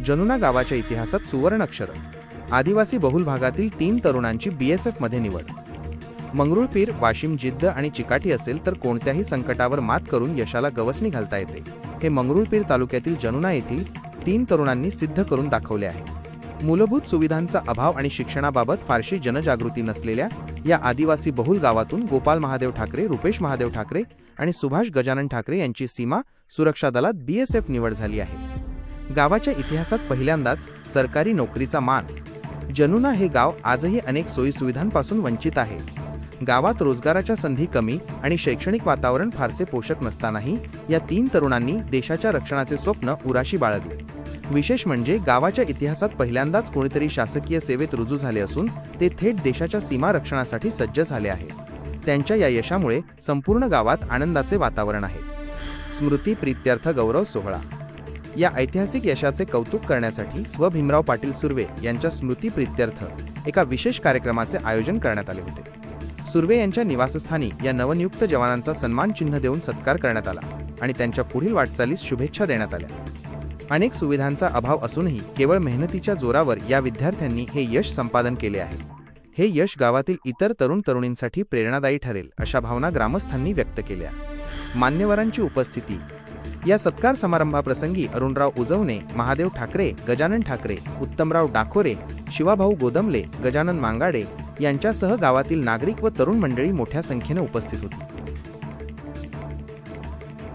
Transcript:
जनुना गावाच्या इतिहासात सुवर्ण अक्षरं. आदिवासी बहुल भागातील 3 तरुणांची BSF मध्ये निवड. मंगरुळपीर, वाशिम जिद्द आणि चिकाटी असेल तर कोणत्याही संकटावर मात करून यशाला गवसणी घालता येते, हे मंगरुळपीर तालुक्यातील जनुना येथील 3 तरुणांनी सिद्ध करून दाखवले आहे. मूलभूत सुविधांचा अभाव आणि शिक्षणाबाबत फारशी जनजागृती नसलेल्या या आदिवासी बहुल गावातून गोपाल महादेव ठाकरे, रुपेश महादेव ठाकरे आणि सुभाष गजानन ठाकरे यांची सीमा सुरक्षा दलात BSF निवड झाली आहे. गावाच्या इतिहासात पहिल्यांदाच सरकारी नोकरीचा मान. जनुना हे गाव आजही अनेक सोयीसुविधांपासून वंचित आहे. गावात रोजगाराच्या संधी कमी आणि शैक्षणिक वातावरण फारसे पोषक नसतानाही या 3 तरुणांनी देशाच्या रक्षणाचे स्वप्न उराशी बाळगले. विशेष म्हणजे गावाच्या इतिहासात पहिल्यांदाच कोणीतरी शासकीय सेवेत रुजू झाले असून ते थेट देशाच्या सीमा रक्षणासाठी सज्ज झाले आहे. त्यांच्या या यशामुळे संपूर्ण गावात आनंदाचे वातावरण आहे. स्मृती प्रीत्यर्थ गौरव सोहळा. या ऐतिहासिक यशाचे कौतुक करण्यासाठी स्व भीमराव पाटील सुर्वे यांच्या स्मृती प्रीत्यर्थ एका विशेष कार्यक्रमाचे आयोजन करण्यात आले होते. सुर्वे यांच्या निवासस्थानी या नवनियुक्त जवानांचा सन्मान चिन्ह देऊन सत्कार करण्यात आला आणि त्यांच्या पुढील वाटचालीस शुभेच्छा देण्यात आल्या. अनेक सुविधांचा अभाव असूनही केवळ मेहनतीच्या जोरावर या विद्यार्थ्यांनी हे यश संपादन केले आहे. हे यश गावातील इतर तरुण तरुणींसाठी प्रेरणादायी ठरेल अशा भावना ग्रामस्थांनी व्यक्त केल्या. मान्यवरांची उपस्थिती. या सत्कार समारंभाप्रसंगी अरुणराव उजवणे, महादेव ठाकरे, गजानन ठाकरे, उत्तमराव डाखोरे, शिवाभाऊ गोदमले, गजानन मांगाडे यांच्यासह गावातील नागरिक व तरुण मंडळी मोठ्या संख्येने उपस्थित होती.